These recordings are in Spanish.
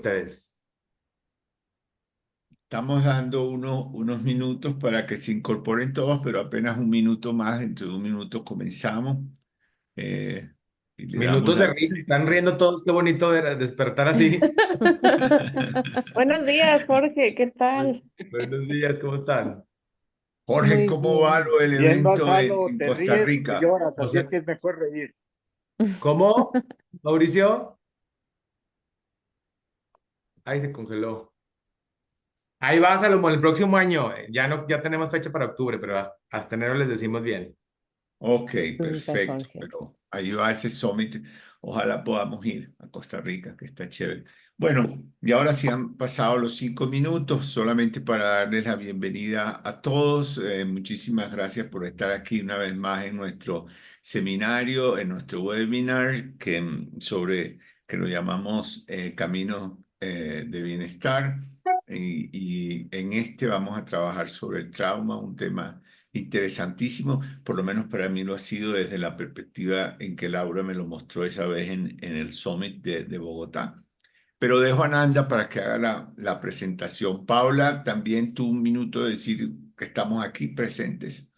ustedes? Estamos dando unos minutos para que se incorporen todos, pero apenas un minuto más, dentro de un minuto comenzamos eh, y le damos Minutos de la risa, están bienvenida. riendo todos, qué bonito despertar así. Buenos días, Jorge, ¿qué Bu- tal? Buenos días, ¿cómo están? Jorge, Muy ¿cómo va bien. el Bien, evento Gonzalo, en te Costa ríes o Rica? lloras, así es José, que es mejor reír. ¿cómo? Mauricio, ahí se congeló. Ahí va, Salomón, el próximo año. Ya no, ya tenemos fecha para octubre, pero hasta enero les decimos bien. Ok, Súper, perfecto. Jorge. Pero ahí va ese summit. Ojalá podamos ir a Costa Rica, que está chévere. Bueno, y ahora sí han pasado los 5 minutos, solamente para darles la bienvenida a todos. Muchísimas gracias por estar aquí una vez más en nuestro seminario, en nuestro webinar que lo llamamos Camino de Bienestar. Y en este vamos a trabajar sobre el trauma, un tema interesantísimo, por lo menos para mí lo ha sido desde la perspectiva en que Laura me lo mostró esa vez en el Summit de Bogotá. Pero dejo a Nanda para que haga la presentación. Paula, también tú un minuto de decir que estamos aquí presentes.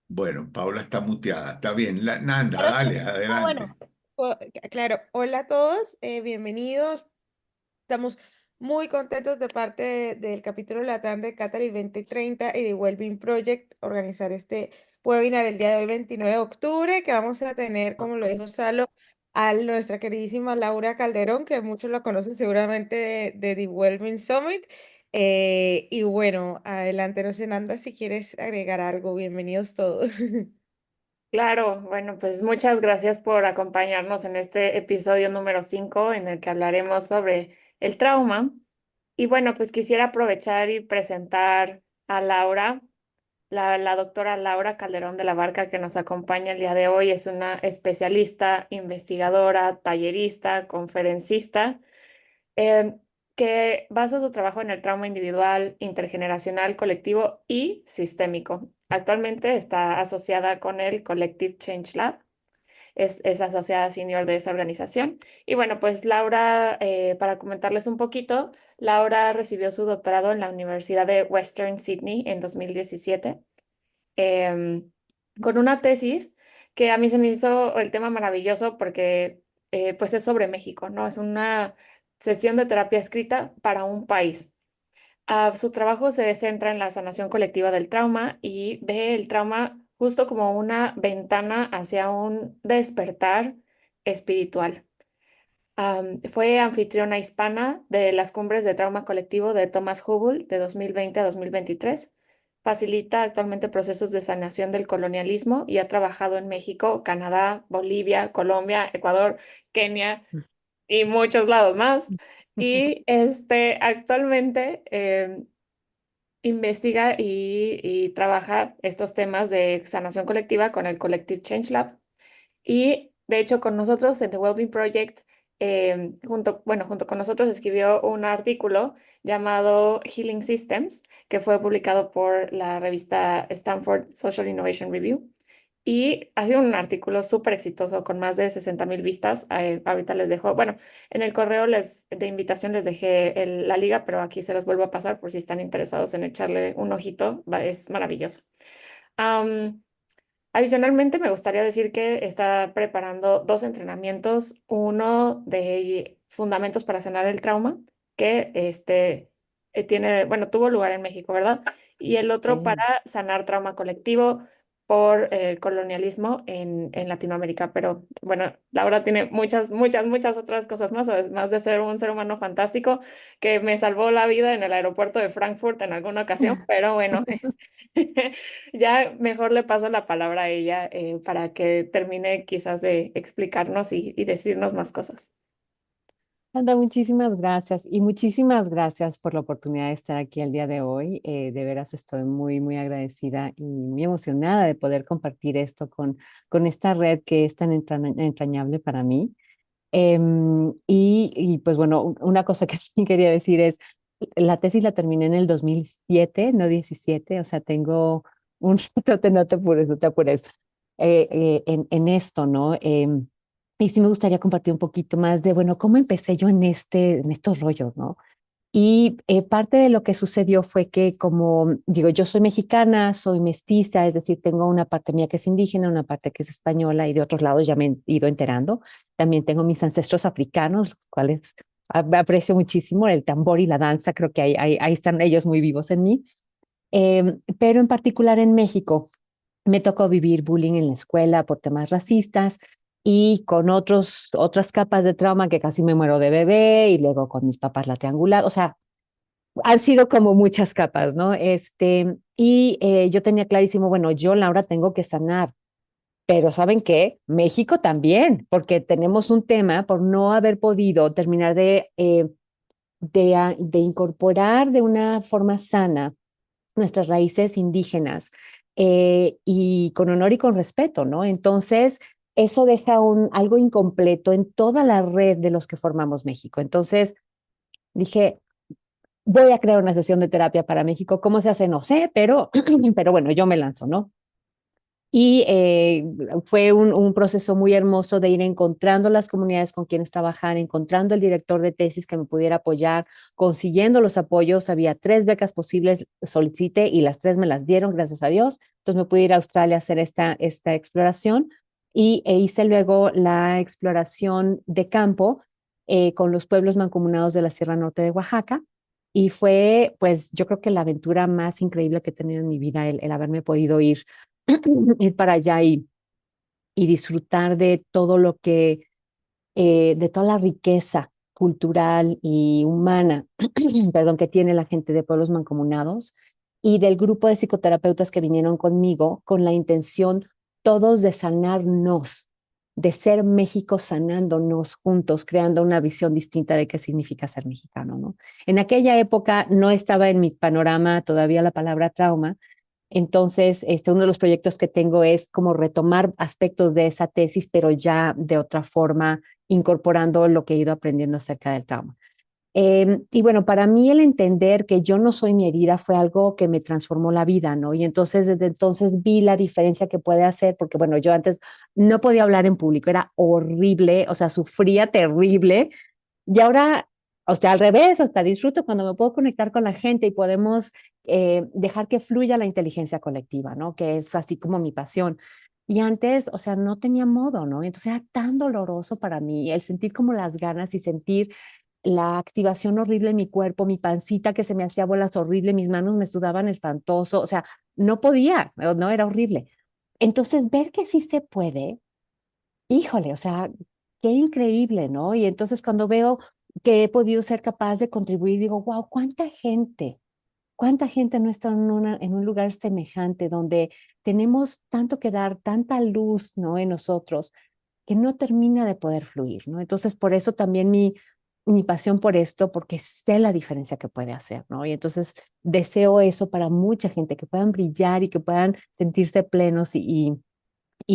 Bueno, Paula está muteada. Está bien. Nanda, Claro que dale, sí. Ah, adelante. bueno, claro. Hola a todos, bienvenidos. Estamos muy contentos de parte del capítulo Latam de Catary 2030 y de Wellbeing Project organizar este webinar el día de hoy, 29 de octubre, que vamos a tener, como lo dijo Salo, a nuestra queridísima Laura Calderón, que muchos la conocen seguramente de The Wellbeing Summit. Y bueno, adelante, no sé, Nanda, si quieres agregar algo, bienvenidos todos. Claro, bueno, pues muchas gracias por acompañarnos en este episodio número 5 en el que hablaremos sobre el trauma. Y bueno, pues quisiera aprovechar y presentar a Laura, la doctora Laura Calderón de la Barca que nos acompaña el día de hoy. Es una especialista, investigadora, tallerista, conferencista eh, que basa su trabajo en el trauma individual, intergeneracional, colectivo y sistémico. Actualmente está asociada con el Collective Change Lab, es asociada senior de esa organización. Y bueno, pues Laura, para comentarles un poquito, Laura recibió su doctorado en la Universidad de Western Sydney en 2017, em, con una tesis que a mí se me hizo el tema maravilloso porque pues es sobre México, ¿no? Es una sesión de terapia escrita para un país. Su trabajo se centra en la sanación colectiva del trauma y ve el trauma justo como una ventana hacia un despertar espiritual. Fue anfitriona hispana de las cumbres de trauma colectivo de Thomas Hubble de 2020 a 2023. Facilita actualmente procesos de sanación del colonialismo y ha trabajado en México, Canadá, Bolivia, Colombia, Ecuador, Kenia y muchos lados más. Y actualmente investiga y trabaja estos temas de sanación colectiva con el Collective Change Lab. Y de hecho, con nosotros en The Wellbeing Project, junto con nosotros escribió un artículo llamado Healing Systems, que fue publicado por la revista Stanford Social Innovation Review. Y ha sido un artículo súper exitoso con más de 60,000 vistas. Ahorita les dejo, bueno, en el correo de invitación les dejé la liga, pero aquí se los vuelvo a pasar por si están interesados en echarle un ojito. Es maravilloso. Am, Adicionalmente, me gustaría decir que está preparando dos entrenamientos, uno de fundamentos para sanar el trauma, que tuvo lugar en México, ¿verdad? Y el otro Sí. para sanar trauma colectivo por el colonialismo en Latinoamérica. Pero bueno, Laura tiene muchas, muchas, muchas otras cosas más, además de ser un ser humano fantástico que me salvó la vida en el aeropuerto de Frankfurt en alguna ocasión, pero bueno, ya mejor le paso la palabra a ella para que termine quizás de explicarnos y decirnos más cosas. Anda, muchísimas gracias y muchísimas gracias por la oportunidad de estar aquí el día de hoy. De veras estoy muy, muy agradecida y muy emocionada de poder compartir esto con esta red que es tan entrañable para mí. Y pues bueno, una cosa que sí quería decir es, la tesis la terminé en el 2007, no 17, o sea, tengo un, no te apures, no te apures, en esto, ¿no? Y sí me gustaría compartir un poquito más de, bueno, cómo empecé yo en estos rollos, ¿no? Y parte de lo que sucedió fue que, como digo, yo soy mexicana, soy mestiza, es decir, tengo una parte mía que es indígena, una parte que es española y de otros lados ya me he ido enterando. También tengo mis ancestros africanos, los cuales aprecio muchísimo, el tambor y la danza, creo que ahí están ellos muy vivos en mí. Pero en particular en México me tocó vivir bullying en la escuela por temas racistas y con otras capas de trauma que casi me muero de bebé y luego con mis papás la triangular, o sea, han sido como muchas capas, ¿no? Yo tenía clarísimo, bueno, yo, Laura, tengo que sanar, pero ¿saben qué? México también, porque tenemos un tema por no haber podido terminar de incorporar de una forma sana nuestras raíces indígenas y con honor y con respeto, ¿no? Entonces, eso deja algo incompleto en toda la red de los que formamos México. Entonces, dije, voy a crear una sesión de terapia para México. ¿Cómo se hace? No sé, pero bueno, yo me lanzo, ¿no? Y fue un proceso muy hermoso de ir encontrando las comunidades con quienes trabajar, encontrando el director de tesis que me pudiera apoyar, consiguiendo los apoyos. Había 3 becas posibles, solicité y las 3 me las dieron, gracias a Dios. Entonces me pude ir a Australia a hacer esta exploración hice luego la exploración de campo con los pueblos mancomunados de la Sierra Norte de Oaxaca. Y fue, pues, yo creo que la aventura más increíble que he tenido en mi vida, el haberme podido ir para allá y disfrutar de todo de toda la riqueza cultural y humana, perdón, que tiene la gente de pueblos mancomunados y del grupo de psicoterapeutas que vinieron conmigo con la intención todos de sanarnos, de ser México sanándonos juntos, creando una visión distinta de qué significa ser mexicano, ¿no? En aquella época no estaba en mi panorama todavía la palabra trauma, entonces, uno de los proyectos que tengo es como retomar aspectos de esa tesis, pero ya de otra forma, incorporando lo que he ido aprendiendo acerca del trauma. Y bueno, para mí el entender que yo no soy mi herida fue algo que me transformó la vida, ¿no? Y entonces, desde entonces vi la diferencia que puede hacer, porque bueno, yo antes no podía hablar en público, era horrible, o sea, sufría terrible, y ahora, o sea, al revés, hasta disfruto cuando me puedo conectar con la gente y podemos dejar que fluya la inteligencia colectiva, ¿no? Que es así como mi pasión. Y antes, o sea, no tenía modo, ¿no? Entonces era tan doloroso para mí el sentir como las ganas y sentir la activación horrible en mi cuerpo, mi pancita que se me hacía bolas horrible, mis manos me sudaban espantoso, o sea, no podía, no, era horrible. Entonces, ver que sí se puede, híjole, o sea, qué increíble, ¿no? Y entonces cuando veo que he podido ser capaz de contribuir, digo, wow, cuánta gente no está en un lugar semejante donde tenemos tanto que dar, tanta luz, ¿no? En nosotros, que no termina de poder fluir, ¿no? Entonces, por eso también mi pasión por esto, porque sé la diferencia que puede hacer, ¿no? Y entonces deseo eso para mucha gente, que puedan brillar y que puedan sentirse plenos y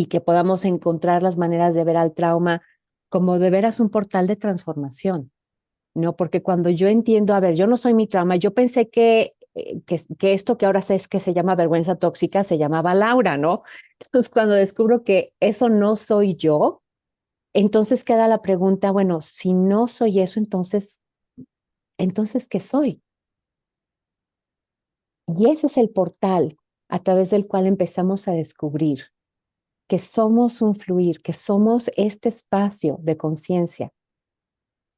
que podamos encontrar las maneras de ver al trauma como de veras un portal de transformación, ¿no? Porque cuando yo entiendo, a ver, yo no soy mi trauma, yo pensé que esto que ahora sé es que se llama vergüenza tóxica, se llamaba Laura, ¿no? Entonces, cuando descubro que eso no soy yo, entonces queda la pregunta, bueno, si no soy eso, entonces, ¿qué soy? Y ese es el portal a través del cual empezamos a descubrir que somos un fluir, que somos este espacio de conciencia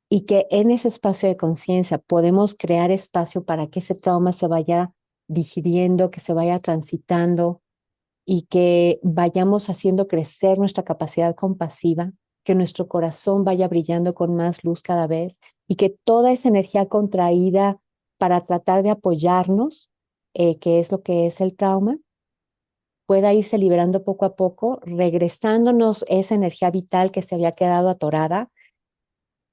y que en ese espacio de conciencia podemos crear espacio para que ese trauma se vaya digiriendo, que se vaya transitando y que vayamos haciendo crecer nuestra capacidad compasiva, que nuestro corazón vaya brillando con más luz cada vez y que toda esa energía contraída para tratar de apoyarnos, que es lo que es el trauma, pueda irse liberando poco a poco, regresándonos esa energía vital que se había quedado atorada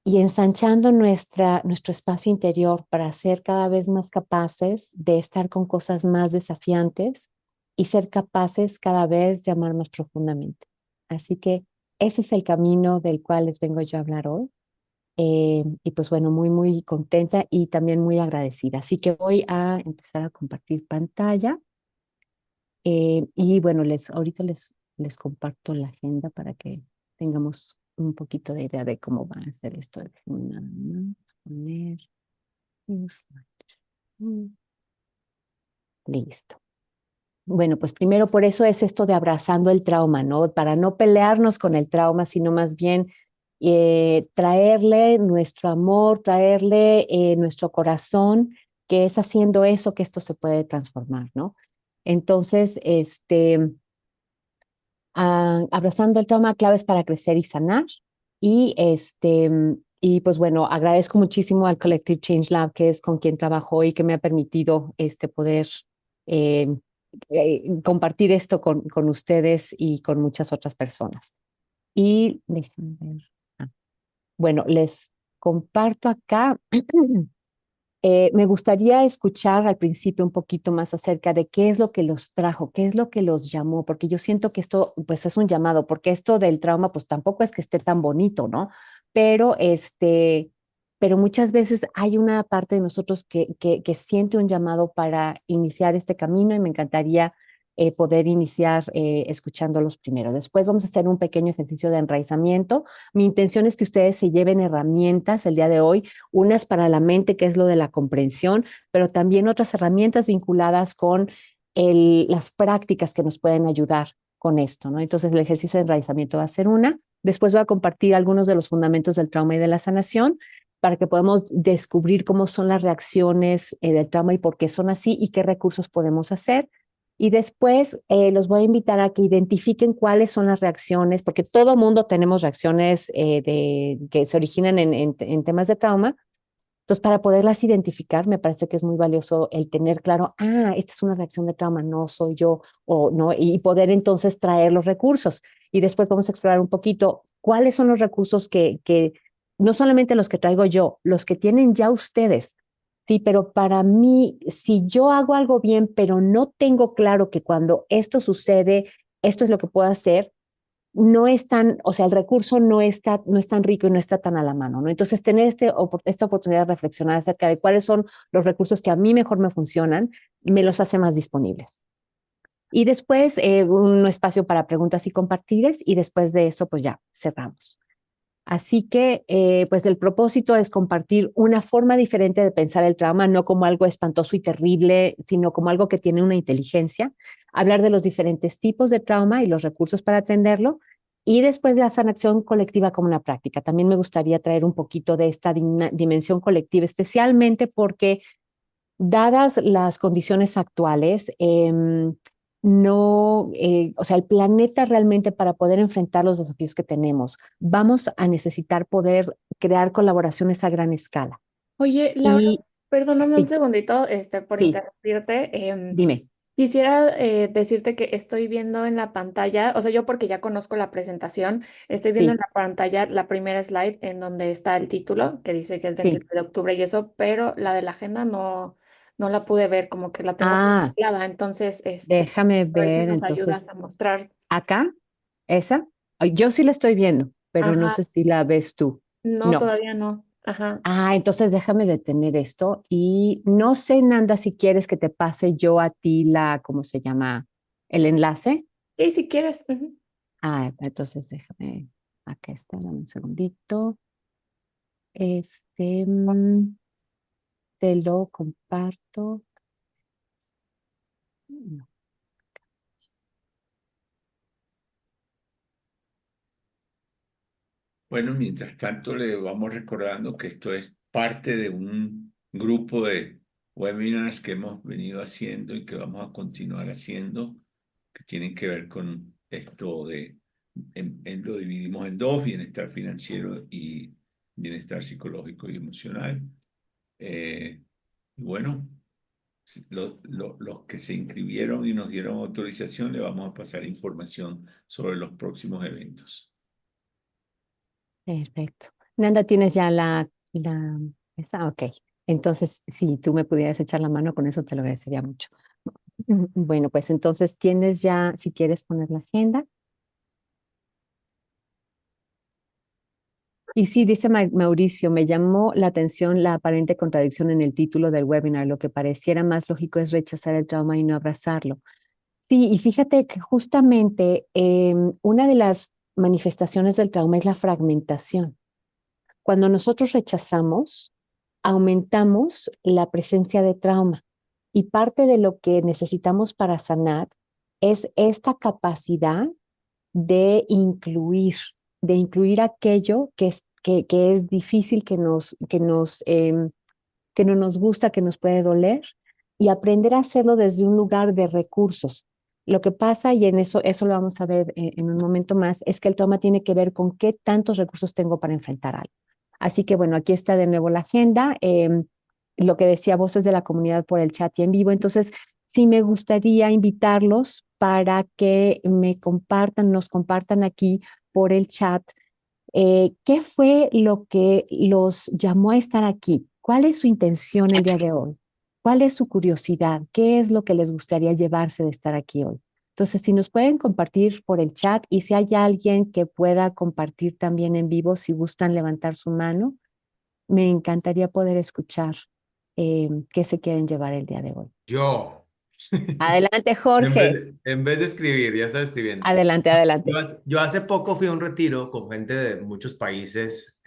y ensanchando nuestro espacio interior para ser cada vez más capaces de estar con cosas más desafiantes y ser capaces cada vez de amar más profundamente. Así que ese es el camino del cual les vengo yo a hablar hoy. Y pues bueno, muy, muy contenta y también muy agradecida. Así que voy a empezar a compartir pantalla. Y bueno, ahorita les comparto la agenda para que tengamos un poquito de idea de cómo va a ser esto. Déjenme nada más poner. Listo. Bueno, pues primero por eso es esto de abrazando el trauma, ¿no? Para no pelearnos con el trauma, sino más bien traerle nuestro amor, traerle nuestro corazón, que es haciendo eso que esto se puede transformar, ¿no? Entonces, abrazando el trauma, claves para crecer y sanar. Y pues bueno, agradezco muchísimo al Collective Change Lab, que es con quien trabajo y que me ha permitido poder eh, compartir esto con ustedes y con muchas otras personas. Y déjenme ver. Bueno, les comparto acá. Me gustaría escuchar al principio un poquito más acerca de qué es lo que los trajo, qué es lo que los llamó, porque yo siento que esto pues es un llamado, porque esto del trauma pues tampoco es que esté tan bonito, ¿no? Pero pero muchas veces hay una parte de nosotros que siente un llamado para iniciar este camino y me encantaría poder iniciar escuchándolos primero. Después vamos a hacer un pequeño ejercicio de enraizamiento. Mi intención es que ustedes se lleven herramientas el día de hoy, unas para la mente, que es lo de la comprensión, pero también otras herramientas vinculadas con las prácticas que nos pueden ayudar con esto, ¿no? Entonces el ejercicio de enraizamiento va a ser una. Después voy a compartir algunos de los fundamentos del trauma y de la sanación para que podamos descubrir cómo son las reacciones del trauma y por qué son así y qué recursos podemos hacer. Y después los voy a invitar a que identifiquen cuáles son las reacciones, porque todo mundo tenemos reacciones que se originan en temas de trauma. Entonces, para poderlas identificar, me parece que es muy valioso el tener claro, esta es una reacción de trauma, no soy yo, o no, y poder entonces traer los recursos. Y después vamos a explorar un poquito cuáles son los recursos que no solamente los que traigo yo, los que tienen ya ustedes. Sí, pero para mí, si yo hago algo bien, pero no tengo claro que cuando esto sucede, esto es lo que puedo hacer, no es tan, o sea, el recurso no es tan rico y no está tan a la mano, ¿no? Entonces, tener esta oportunidad de reflexionar acerca de cuáles son los recursos que a mí mejor me funcionan, me los hace más disponibles. Y después, un espacio para preguntas y compartires, y después de eso, pues ya cerramos. Así que, pues el propósito es compartir una forma diferente de pensar el trauma, no como algo espantoso y terrible, sino como algo que tiene una inteligencia, hablar de los diferentes tipos de trauma y los recursos para atenderlo, y después la sanación colectiva como una práctica. También me gustaría traer un poquito de esta dimensión colectiva, especialmente porque dadas las condiciones actuales, no, o sea, el planeta realmente para poder enfrentar los desafíos que tenemos, vamos a necesitar poder crear colaboraciones a gran escala. Oye, Laura, Y perdóname un sí, segundito, por sí, interrumpirte. dime. Quisiera decirte que estoy viendo en la pantalla, o sea, yo porque ya conozco la presentación, estoy viendo en Sí, la pantalla la primera slide en donde está el título, que dice que el sí. 29 de octubre y eso, pero la de la agenda no la pude ver, como que la tengo Ah, congelada. Entonces, déjame a ver si ver nos ayudas entonces a mostrar. acá, esa. Ay, yo sí la estoy viendo, pero no Ajá, sé si la ves tú. no, No. todavía no. Ajá. Entonces déjame detener esto y no sé, Nanda, si quieres que te pase yo a ti ¿cómo se llama? El enlace. Sí, si quieres. Ujú. Entonces déjame, acá está, dame un segundito. Te lo comparto. No. Bueno, mientras tanto le vamos recordando que esto es parte de un grupo de webinars que hemos venido haciendo y que vamos a continuar haciendo, que tienen que ver con esto lo dividimos en dos, bienestar financiero y bienestar psicológico y emocional. Y bueno, los que se inscribieron y nos dieron autorización, le vamos a pasar información sobre los próximos eventos. Perfecto. Nanda, ¿tienes ya esa? Ok. Entonces, si tú me pudieras echar la mano con eso, te lo agradecería mucho. Bueno, pues entonces tienes ya, si quieres poner la agenda. Y sí, dice Mauricio, me llamó la atención la aparente contradicción en el título del webinar. Lo que pareciera más lógico es rechazar el trauma y no abrazarlo. Sí, y fíjate que justamente una de las manifestaciones del trauma es la fragmentación. Cuando nosotros rechazamos, aumentamos la presencia de trauma y parte de lo que necesitamos para sanar es esta capacidad de incluir aquello que es difícil, que no nos gusta, que nos puede doler, y aprender a hacerlo desde un lugar de recursos. Lo que pasa, y en eso lo vamos a ver en un momento más, es que el trauma tiene que ver con qué tantos recursos tengo para enfrentar algo. Así que bueno, aquí está de nuevo la agenda, lo que decía Voces de la Comunidad por el chat y en vivo. Entonces, sí me gustaría invitarlos para que nos compartan aquí por el chat ¿qué fue lo que los llamó a estar aquí? ¿Cuál es su intención el día de hoy? ¿Cuál es su curiosidad? ¿Qué es lo que les gustaría llevarse de estar aquí hoy? Entonces, si nos pueden compartir por el chat y si hay alguien que pueda compartir también en vivo, si gustan levantar su mano, me encantaría poder escuchar qué se quieren llevar el día de hoy. Yo, Adelante, Jorge. en vez de escribir, ya está escribiendo. Adelante, adelante. Yo hace poco fui a un retiro con gente de muchos países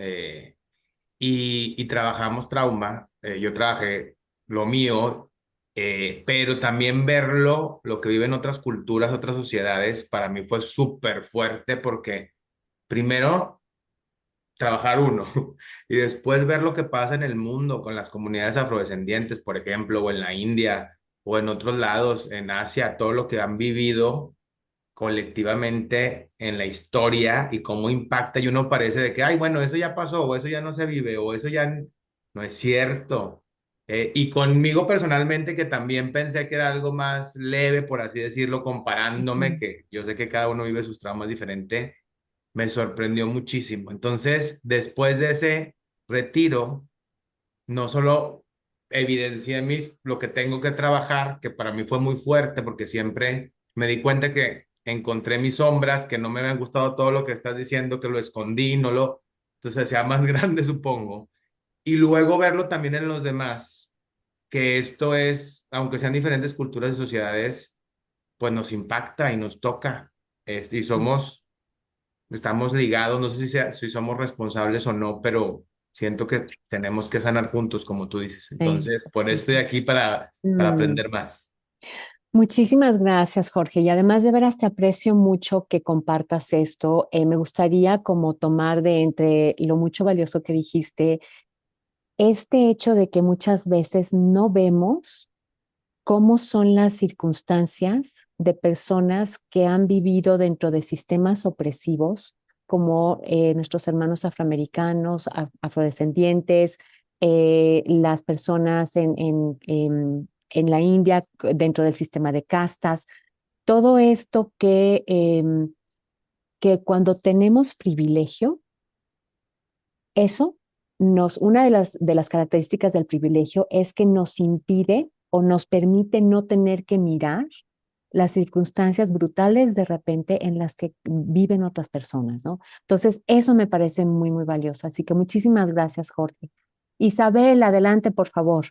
y trabajamos trauma. Yo trabajé lo mío, pero también verlo, lo que viven otras culturas, otras sociedades, para mí fue súper fuerte porque primero trabajar uno y después ver lo que pasa en el mundo con las comunidades afrodescendientes, por ejemplo, o en la India o en otros lados, en Asia, todo lo que han vivido colectivamente en la historia y cómo impacta y uno parece de que, ay, bueno, eso ya pasó o eso ya no se vive o eso ya no es cierto. Y conmigo personalmente, que también pensé que era algo más leve, por así decirlo, comparándome, que yo sé que cada uno vive sus traumas diferente, me sorprendió muchísimo. Entonces, después de ese retiro, no solo evidencié lo que tengo que trabajar, que para mí fue muy fuerte, porque siempre me di cuenta que encontré mis sombras, que no me habían gustado todo lo que estás diciendo, que lo escondí, entonces sea más grande, supongo. Y luego verlo también en los demás, que esto es, aunque sean diferentes culturas y sociedades, pues nos impacta y nos toca. Y estamos ligados, no sé si somos responsables o no, pero siento que tenemos que sanar juntos, como tú dices. Sí, Entonces, por sí, eso estoy sí. aquí para aprender más. Muchísimas gracias, Jorge. Y además de veras te aprecio mucho que compartas esto. Me gustaría como tomar de entre lo mucho valioso que dijiste, este hecho de que muchas veces no vemos cómo son las circunstancias de personas que han vivido dentro de sistemas opresivos, como nuestros hermanos afroamericanos, afrodescendientes, las personas en la India, dentro del sistema de castas, todo esto que cuando tenemos privilegio, eso una de las características del privilegio es que nos impide o nos permite no tener que mirar las circunstancias brutales de repente en las que viven otras personas, ¿no? Entonces, eso me parece muy, muy valioso. Así que muchísimas gracias, Jorge. Isabel, adelante, por favor.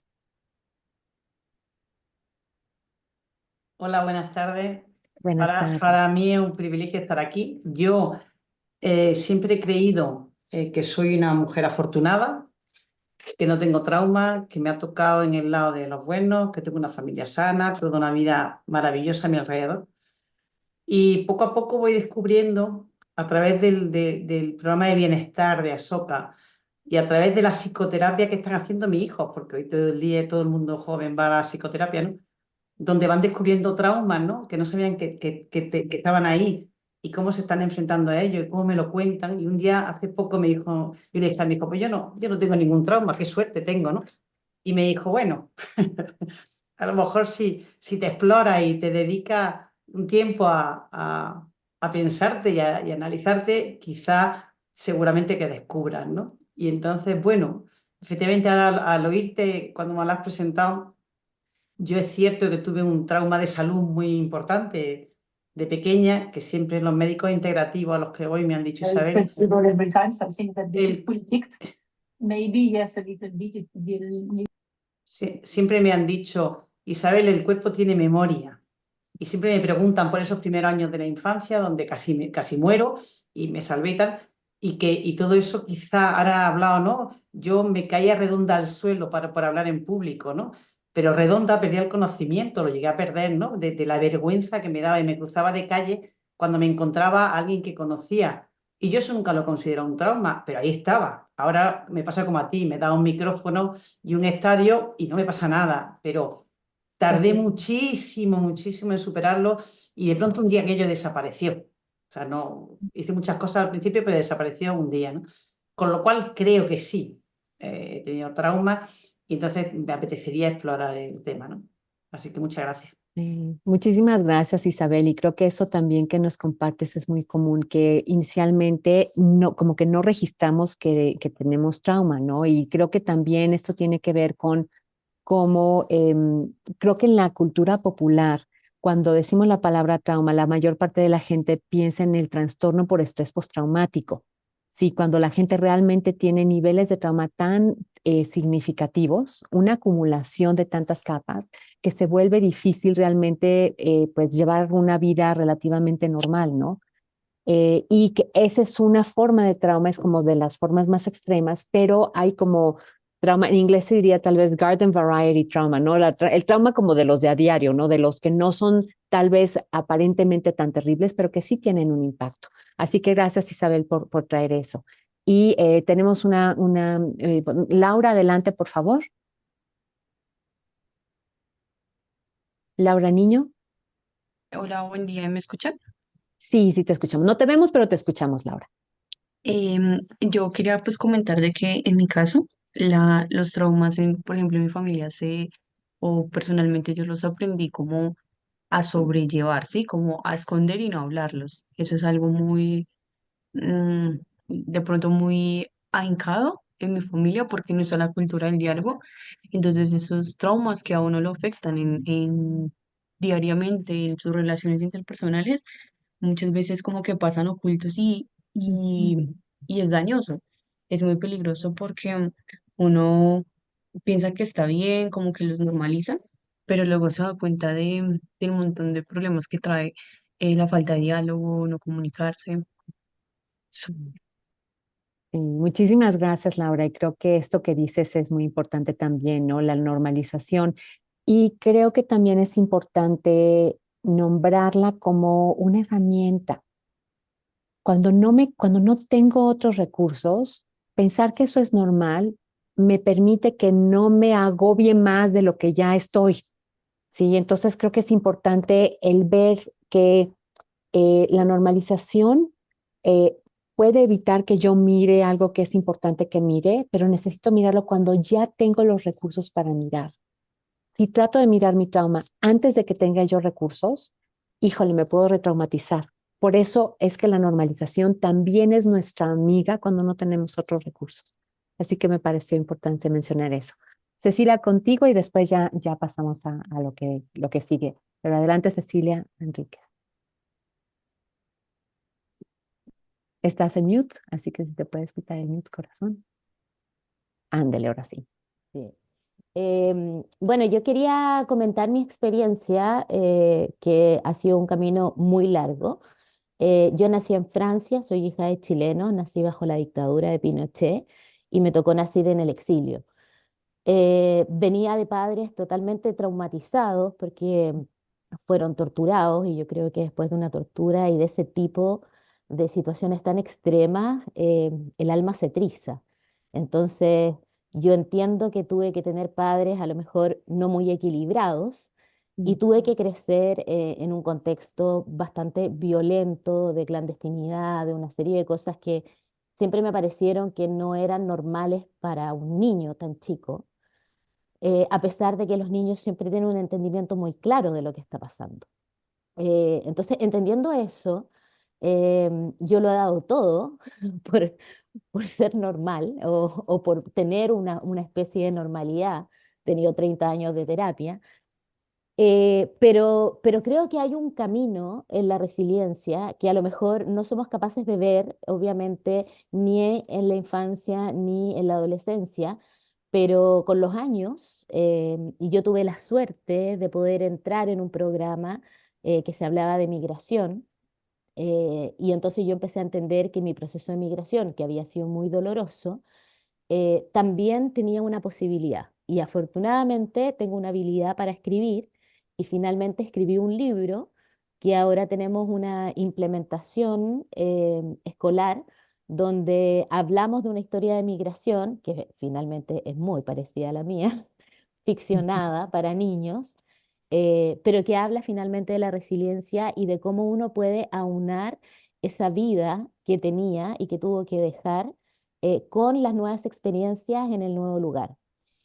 Hola, buenas tardes. Buenas tardes. Para mí es un privilegio estar aquí. Yo siempre he creído que soy una mujer afortunada, que no tengo trauma, que me ha tocado en el lado de los buenos, que tengo una familia sana, toda una vida maravillosa a mi alrededor. Y poco a poco voy descubriendo, a través del programa de bienestar de Asoka y a través de la psicoterapia que están haciendo mis hijos, porque hoy todo el día todo el mundo joven va a la psicoterapia, ¿no? Donde van descubriendo traumas, ¿no? Que no sabían que estaban ahí y cómo se están enfrentando a ello y cómo me lo cuentan. Y un día, hace poco, yo le dije a mi hijo, pues yo no tengo ningún trauma, qué suerte tengo, ¿no? Y me dijo, bueno, a lo mejor si te exploras y te dedicas un tiempo a pensarte y analizarte, quizá seguramente que descubras, ¿no? Y entonces, bueno, efectivamente ahora al oírte, cuando me lo has presentado, yo es cierto que tuve un trauma de salud muy importante de pequeña, que siempre los médicos integrativos a los que voy me han dicho, Isabel, every time, so I think that this is el- politics. Maybe yes, a little bit. It will. siempre me han dicho, Isabel, el cuerpo tiene memoria. Y siempre me preguntan por esos primeros años de la infancia, donde casi muero, y me salvé y tal, y todo eso quizá ahora ha hablado, ¿no? Yo me caía redonda al suelo para hablar en público, ¿no? Pero redonda perdía el conocimiento, lo llegué a perder, ¿no? De la vergüenza que me daba y me cruzaba de calle cuando me encontraba a alguien que conocía. Y yo eso nunca lo considero un trauma, pero ahí estaba. Ahora me pasa como a ti, me da un micrófono y un estadio y no me pasa nada, pero tardé Claro. muchísimo, muchísimo en superarlo y de pronto un día aquello desapareció. O sea, no hice muchas cosas al principio, pero desapareció un día, ¿no? Con lo cual creo que sí, he tenido traumas y entonces me apetecería explorar el tema, ¿no? Así que muchas gracias. Muchísimas gracias, Isabel. Y creo que eso también que nos compartes es muy común, que inicialmente no, como que no registramos que tenemos trauma, ¿no? Y creo que también esto tiene que ver con cómo, creo que en la cultura popular, cuando decimos la palabra trauma, la mayor parte de la gente piensa en el trastorno por estrés postraumático. Sí, cuando la gente realmente tiene niveles de trauma tan significativos, una acumulación de tantas capas, que se vuelve difícil realmente pues llevar una vida relativamente normal, ¿no? Y que esa es una forma de trauma, es como de las formas más extremas, pero hay como trauma, en inglés se diría tal vez garden variety trauma, ¿no? El trauma como de los de a diario, ¿no? De los que no son tal vez aparentemente tan terribles, pero que sí tienen un impacto. Así que gracias, Isabel, por traer eso. Y tenemos Laura, adelante, por favor. Laura Niño. Hola, buen día, ¿me escuchan? Sí, sí te escuchamos. No te vemos, pero te escuchamos, Laura. Yo quería pues comentar de que en mi caso, los traumas, por ejemplo, en mi familia o personalmente yo los aprendí como a sobrellevar, ¿sí? Como a esconder y no hablarlos. Eso es algo muy, de pronto muy ahincado en mi familia porque no está la cultura del diálogo. Entonces esos traumas que a uno lo afectan diariamente en sus relaciones interpersonales muchas veces como que pasan ocultos y es dañoso, es muy peligroso porque uno piensa que está bien, como que los normaliza, pero luego se da cuenta del montón de problemas que trae la falta de diálogo, no comunicarse. Eso. Muchísimas gracias, Laura. Y creo que esto que dices es muy importante también, ¿no? La normalización. Y creo que también es importante nombrarla como una herramienta. Cuando no tengo otros recursos, pensar que eso es normal me permite que no me agobie más de lo que ya estoy. Sí, entonces creo que es importante el ver que la normalización eh, puede evitar que yo mire algo que es importante que mire, pero necesito mirarlo cuando ya tengo los recursos para mirar. Si trato de mirar mi trauma antes de que tenga yo recursos, híjole, me puedo retraumatizar. Por eso es que la normalización también es nuestra amiga cuando no tenemos otros recursos. Así que me pareció importante mencionar eso. Cecilia, contigo y después ya pasamos a lo que sigue. Pero adelante, Cecilia, Enrique. Estás en mute, así que si te puedes quitar el mute, corazón. Ándele, ahora sí. Sí. Bueno, yo quería comentar mi experiencia, que ha sido un camino muy largo. Yo nací en Francia, soy hija de chilenos, nací bajo la dictadura de Pinochet y me tocó nacer en el exilio. Venía de padres totalmente traumatizados porque fueron torturados y yo creo que después de una tortura y de ese tipo de situaciones tan extremas, el alma se triza. Entonces, yo entiendo que tuve que tener padres a lo mejor no muy equilibrados y tuve que crecer en un contexto bastante violento, de clandestinidad, de una serie de cosas que siempre me parecieron que no eran normales para un niño tan chico, a pesar de que los niños siempre tienen un entendimiento muy claro de lo que está pasando. Entonces, entendiendo eso, yo lo he dado todo por, por ser normal o por tener una especie de normalidad. He tenido 30 años de terapia, pero creo que hay un camino en la resiliencia que a lo mejor no somos capaces de ver, obviamente, ni en la infancia ni en la adolescencia, pero con los años, y yo tuve la suerte de poder entrar en un programa que se hablaba de migración, Y entonces yo empecé a entender que mi proceso de migración, que había sido muy doloroso, también tenía una posibilidad. Y afortunadamente tengo una habilidad para escribir y finalmente escribí un libro que ahora tenemos una implementación escolar donde hablamos de una historia de migración que finalmente es muy parecida a la mía, ficcionada para niños, pero que habla finalmente de la resiliencia y de cómo uno puede aunar esa vida que tenía y que tuvo que dejar con las nuevas experiencias en el nuevo lugar.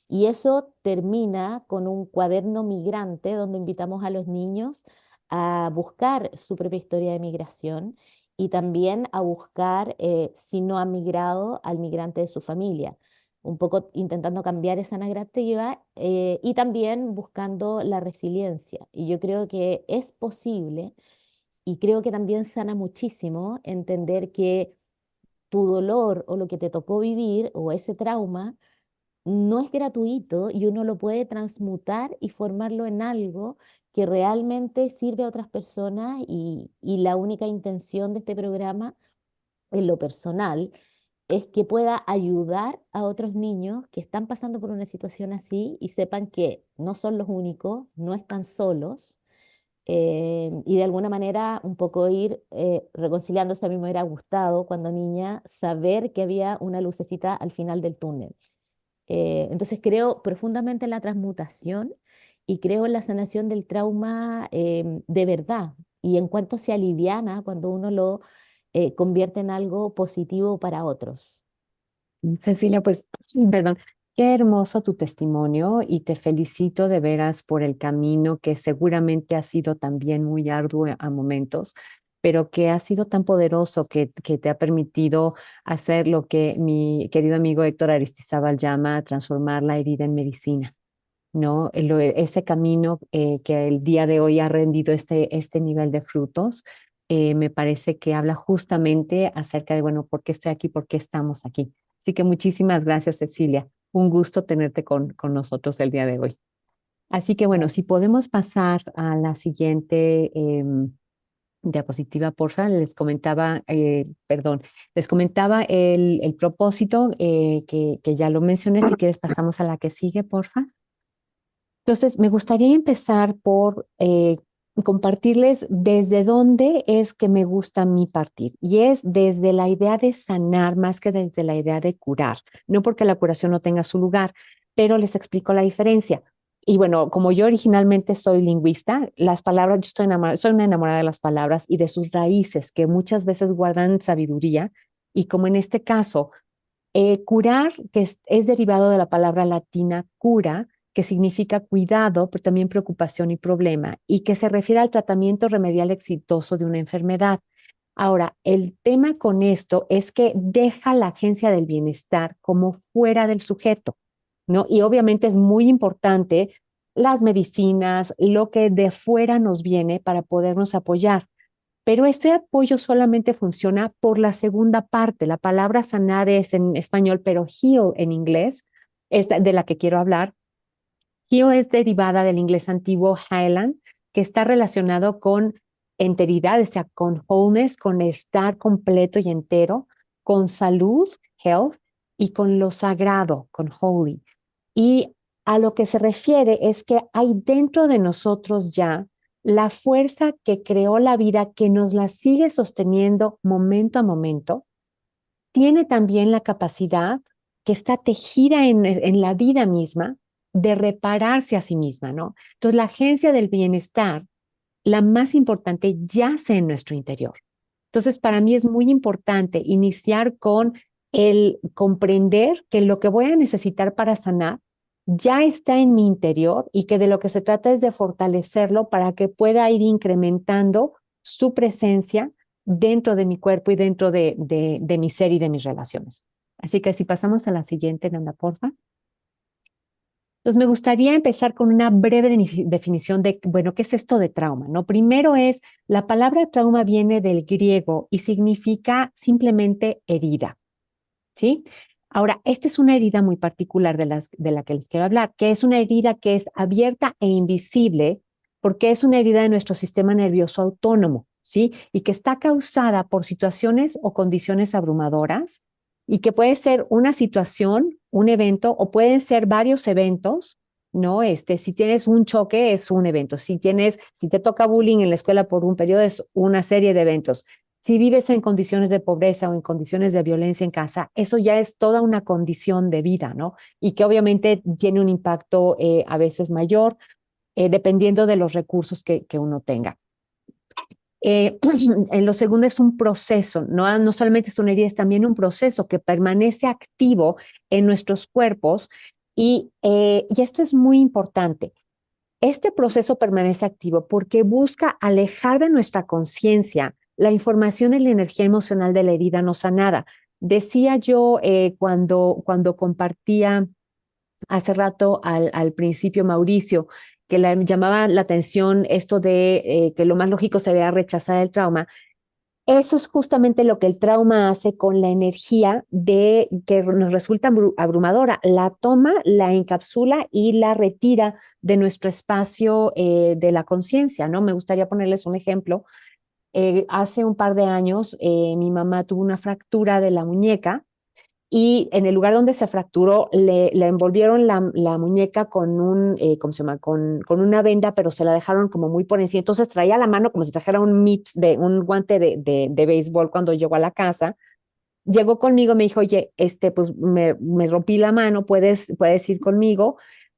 Y eso termina con un cuaderno migrante donde invitamos a los niños a buscar su propia historia de migración y también a buscar, si no han migrado, al migrante de su familia. Un poco intentando cambiar esa narrativa y también buscando la resiliencia. Y yo creo que es posible y creo que también sana muchísimo entender que tu dolor o lo que te tocó vivir o ese trauma no es gratuito y uno lo puede transmutar y formarlo en algo que realmente sirve a otras personas y la única intención de este programa en lo personal es que pueda ayudar a otros niños que están pasando por una situación así y sepan que no son los únicos, no están solos y de alguna manera un poco ir reconciliándose. A mí me hubiera gustado cuando niña saber que había una lucecita al final del túnel. Entonces creo profundamente en la transmutación y creo en la sanación del trauma de verdad y en cuanto se aliviana cuando uno lo convierte en algo positivo para otros. Cecilia, pues, perdón, qué hermoso tu testimonio y te felicito de veras por el camino que seguramente ha sido también muy arduo a momentos, pero que ha sido tan poderoso que te ha permitido hacer lo que mi querido amigo Héctor Aristizábal llama transformar la herida en medicina. ¿No? Ese camino que el día de hoy ha rendido este nivel de frutos, me parece que habla justamente acerca de, bueno, ¿por qué estoy aquí? ¿Por qué estamos aquí? Así que muchísimas gracias, Cecilia. Un gusto tenerte con nosotros el día de hoy. Así que, bueno, si podemos pasar a la siguiente diapositiva, porfa. Les comentaba el propósito que ya lo mencioné. Si quieres, pasamos a la que sigue, porfa. Entonces, me gustaría empezar por compartirles desde dónde es que me gusta a mí partir. Y es desde la idea de sanar más que desde la idea de curar. No porque la curación no tenga su lugar, pero les explico la diferencia. Y bueno, como yo originalmente soy lingüista, las palabras, yo soy una enamorada de las palabras y de sus raíces, que muchas veces guardan sabiduría. Y como en este caso, curar, que es derivado de la palabra latina cura, que significa cuidado, pero también preocupación y problema, y que se refiere al tratamiento remedial exitoso de una enfermedad. Ahora, el tema con esto es que deja la agencia del bienestar como fuera del sujeto, ¿no? Y obviamente es muy importante las medicinas, lo que de fuera nos viene para podernos apoyar. Pero este apoyo solamente funciona por la segunda parte. La palabra sanar es en español, pero heal en inglés es de la que quiero hablar. Heal es derivada del inglés antiguo Highland, que está relacionado con enteridad, o sea, con wholeness, con estar completo y entero, con salud, health, y con lo sagrado, con holy. Y a lo que se refiere es que hay dentro de nosotros ya la fuerza que creó la vida, que nos la sigue sosteniendo momento a momento, tiene también la capacidad que está tejida en la vida misma de repararse a sí misma, ¿no? Entonces, la agencia del bienestar, la más importante, yace en nuestro interior. Entonces, para mí es muy importante iniciar con el comprender que lo que voy a necesitar para sanar ya está en mi interior y que de lo que se trata es de fortalecerlo para que pueda ir incrementando su presencia dentro de mi cuerpo y dentro de mi ser y de mis relaciones. Así que si pasamos a la siguiente, Nanda, porfa. Entonces, me gustaría empezar con una breve definición de, bueno, ¿qué es esto de trauma? ¿No? Primero es, la palabra trauma viene del griego y significa simplemente herida, ¿sí? Ahora, esta es una herida muy particular de la que les quiero hablar, que es una herida que es abierta e invisible porque es una herida de nuestro sistema nervioso autónomo. ¿sí? Y que está causada por situaciones o condiciones abrumadoras y que puede ser una situación, un evento, o pueden ser varios eventos, ¿no? Si tienes un choque, es un evento. Si te toca bullying en la escuela por un periodo, es una serie de eventos. Si vives en condiciones de pobreza o en condiciones de violencia en casa, eso ya es toda una condición de vida, ¿no? Y que obviamente tiene un impacto a veces mayor, dependiendo de los recursos que uno tenga. En lo segundo es un proceso, no solamente es una herida, es también un proceso que permanece activo en nuestros cuerpos y esto es muy importante. Este proceso permanece activo porque busca alejar de nuestra conciencia la información y la energía emocional de la herida no sanada. Decía yo cuando compartía hace rato al principio Mauricio, que le llamaba la atención esto de que lo más lógico sería rechazar el trauma. Eso es justamente lo que el trauma hace con la energía de que nos resulta abrumadora. La toma, la encapsula y la retira de nuestro espacio de la conciencia, ¿no? Me gustaría ponerles un ejemplo. Hace un par de años, mi mamá tuvo una fractura de la muñeca y en el lugar donde se fracturó le envolvieron la muñeca con ¿cómo se llama? Con una venda, pero se la dejaron como muy por encima. Entonces traía la mano como si trajera un guante de béisbol cuando llegó a la casa. Llegó conmigo, me dijo, oye, pues me rompí la mano, puedes ir conmigo,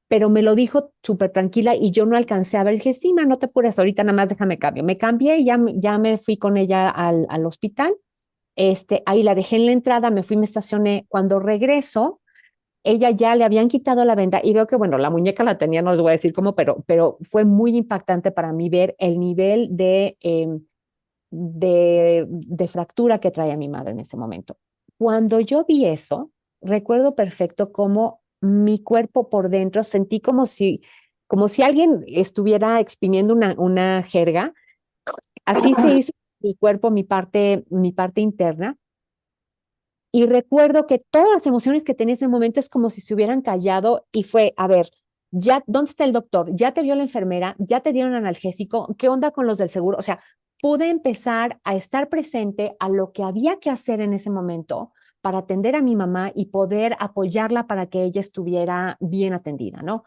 pero me lo dijo súper tranquila y yo no alcancé a ver. Dije, sí, ma, no te apures, ahorita nada más déjame cambio. Me cambié y ya me fui con ella al hospital. Ahí la dejé en la entrada, me fui, me estacioné. Cuando regreso, ella ya le habían quitado la venda y veo que, bueno, la muñeca la tenía, no les voy a decir cómo, pero fue muy impactante para mí ver el nivel de fractura que traía mi madre en ese momento. Cuando yo vi eso, recuerdo perfecto cómo mi cuerpo por dentro sentí como si alguien estuviera exprimiendo una jerga. Así se hizo mi cuerpo, mi parte interna. Y recuerdo que todas las emociones que tenía en ese momento es como si se hubieran callado y fue, a ver, ya, ¿dónde está el doctor? ¿Ya te vio la enfermera? ¿Ya te dieron analgésico? ¿Qué onda con los del seguro? O sea, pude empezar a estar presente a lo que había que hacer en ese momento para atender a mi mamá y poder apoyarla para que ella estuviera bien atendida, ¿no?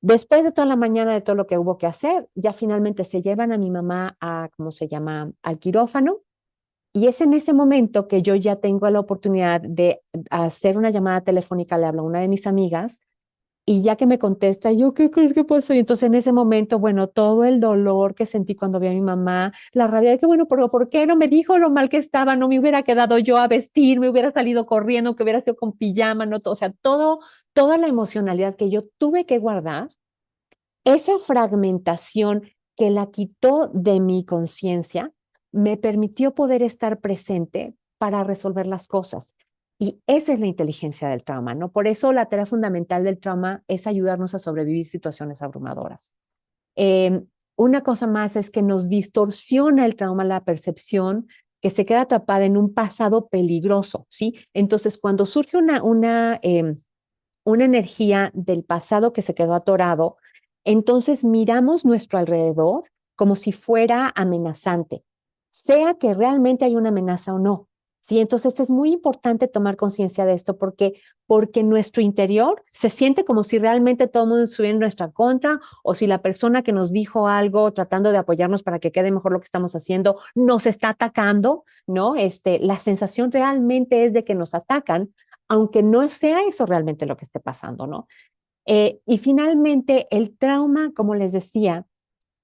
Después de toda la mañana de todo lo que hubo que hacer, ya finalmente se llevan a mi mamá ¿cómo se llama? Al quirófano. Y es en ese momento que yo ya tengo la oportunidad de hacer una llamada telefónica, le hablo a una de mis amigas y ya que me contesta, yo, ¿qué crees que pasó? Y entonces en ese momento, bueno, todo el dolor que sentí cuando vi a mi mamá, la rabia de que, bueno, pero ¿por qué no me dijo lo mal que estaba? No me hubiera quedado yo a vestir, me hubiera salido corriendo, que hubiera sido con pijama, ¿no? O sea, toda la emocionalidad que yo tuve que guardar, esa fragmentación que la quitó de mi conciencia, me permitió poder estar presente para resolver las cosas. Y esa es la inteligencia del trauma, ¿no? Por eso la tarea fundamental del trauma es ayudarnos a sobrevivir situaciones abrumadoras. Una cosa más es que nos distorsiona el trauma la percepción, que se queda atrapada en un pasado peligroso, ¿sí? Entonces, cuando surge una energía del pasado que se quedó atorado, entonces miramos nuestro alrededor como si fuera amenazante, sea que realmente hay una amenaza o no. Sí, entonces es muy importante tomar conciencia de esto porque nuestro interior se siente como si realmente todo el mundo estuviera en nuestra contra o si la persona que nos dijo algo tratando de apoyarnos para que quede mejor lo que estamos haciendo nos está atacando, ¿no? La sensación realmente es de que nos atacan, aunque no sea eso realmente lo que esté pasando, ¿no? Y finalmente, el trauma, como les decía,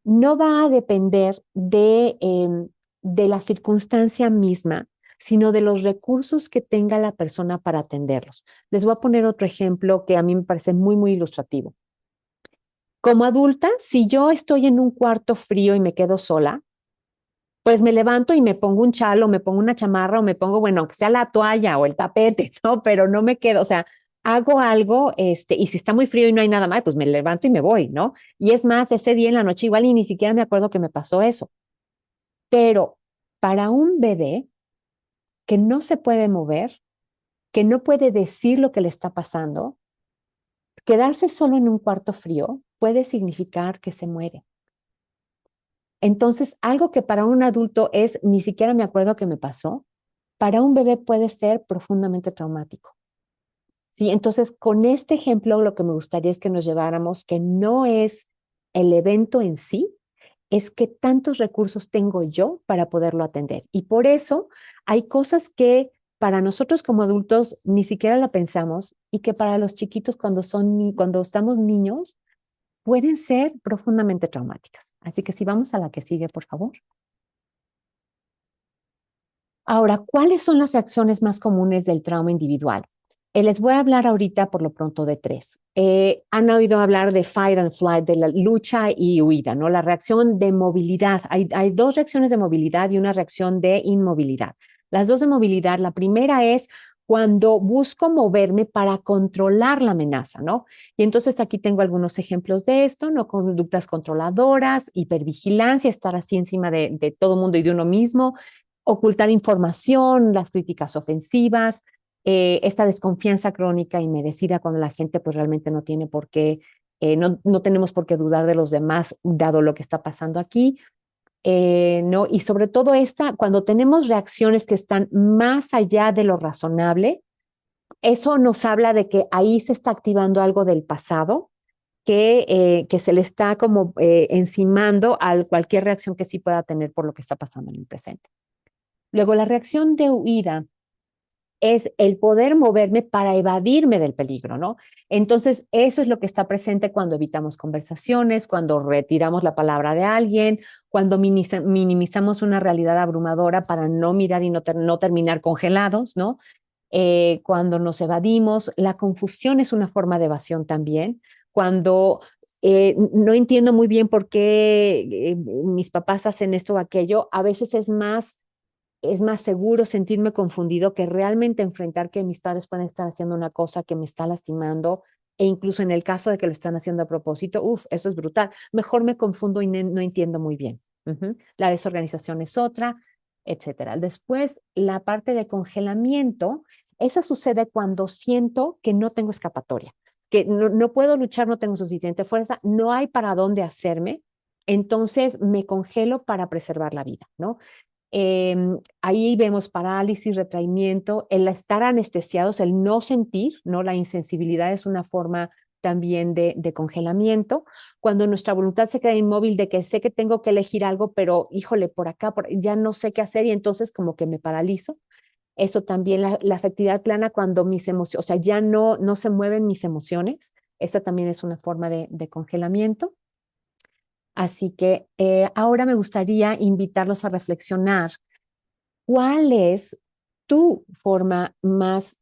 no va a depender de la circunstancia misma, sino de los recursos que tenga la persona para atenderlos. Les voy a poner otro ejemplo que a mí me parece muy, muy ilustrativo. Como adulta, si yo estoy en un cuarto frío y me quedo sola, pues me levanto y me pongo un chal o me pongo una chamarra o me pongo, bueno, aunque sea la toalla o el tapete, ¿no? Pero no me quedo, o sea, hago algo, y si está muy frío y no hay nada más, pues me levanto y me voy, ¿no? Y es más, ese día en la noche igual y ni siquiera me acuerdo que me pasó eso. Pero para un bebé que no se puede mover, que no puede decir lo que le está pasando, quedarse solo en un cuarto frío puede significar que se muere. Entonces, algo que para un adulto es, ni siquiera me acuerdo que me pasó, para un bebé puede ser profundamente traumático. ¿Sí? Entonces, con este ejemplo, lo que me gustaría es que nos lleváramos que no es el evento en sí, es que tantos recursos tengo yo para poderlo atender. Y por eso hay cosas que para nosotros como adultos ni siquiera la pensamos y que para los chiquitos cuando estamos niños pueden ser profundamente traumáticas. Así que si vamos a la que sigue, por favor. Ahora, ¿cuáles son las reacciones más comunes del trauma individual? Les voy a hablar ahorita por lo pronto de tres. Han oído hablar de fight and flight, de la lucha y huida, ¿no? La reacción de movilidad. Hay dos reacciones de movilidad y una reacción de inmovilidad. Las dos de movilidad, la primera es cuando busco moverme para controlar la amenaza, ¿no? Y entonces aquí tengo algunos ejemplos de esto, ¿no? Conductas controladoras, hipervigilancia, estar así encima de todo mundo y de uno mismo, ocultar información, las críticas ofensivas, esta desconfianza crónica y merecida cuando la gente pues realmente no tiene por qué, no tenemos por qué dudar de los demás dado lo que está pasando aquí, ¿no? Y sobre todo cuando tenemos reacciones que están más allá de lo razonable, eso nos habla de que ahí se está activando algo del pasado que se le está como encimando a cualquier reacción que sí pueda tener por lo que está pasando en el presente. Luego, la reacción de huida es el poder moverme para evadirme del peligro, ¿no? Entonces, eso es lo que está presente cuando evitamos conversaciones, cuando retiramos la palabra de alguien, cuando minimizamos una realidad abrumadora para no mirar y no terminar congelados, ¿no? Cuando nos evadimos, la confusión es una forma de evasión también. Cuando no entiendo muy bien por qué mis papás hacen esto o aquello, a veces es más seguro sentirme confundido que realmente enfrentar que mis padres pueden estar haciendo una cosa que me está lastimando e incluso en el caso de que lo están haciendo a propósito, eso es brutal. Mejor me confundo y no entiendo muy bien. La desorganización es otra, etcétera. Después, la parte de congelamiento, esa sucede cuando siento que no tengo escapatoria, que no puedo luchar, no tengo suficiente fuerza, no hay para dónde hacerme, entonces me congelo para preservar la vida, ¿no? Ahí vemos parálisis, retraimiento, el estar anestesiados, el no sentir, ¿no? La insensibilidad es una forma también de congelamiento. Cuando nuestra voluntad se queda inmóvil de que sé que tengo que elegir algo, pero híjole, por acá, ya no sé qué hacer y entonces como que me paralizo. Eso también, la afectividad plana cuando mis emociones, o sea, ya no se mueven mis emociones. Esta también es una forma de congelamiento. Así que ahora me gustaría invitarlos a reflexionar cuál es tu forma más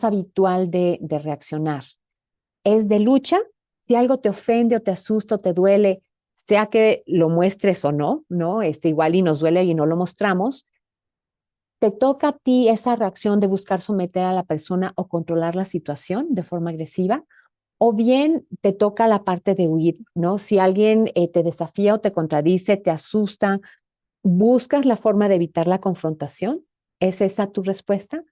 habitual de reaccionar. ¿Es de lucha? Si algo te ofende o te asusta o te duele, sea que lo muestres o no, ¿no? Igual y nos duele y no lo mostramos. ¿Te toca a ti esa reacción de buscar someter a la persona o controlar la situación de forma agresiva? O bien te toca la parte de huir, ¿no? Si alguien te desafía o te contradice, te asusta, ¿buscas la forma de evitar la confrontación? ¿Es esa tu respuesta?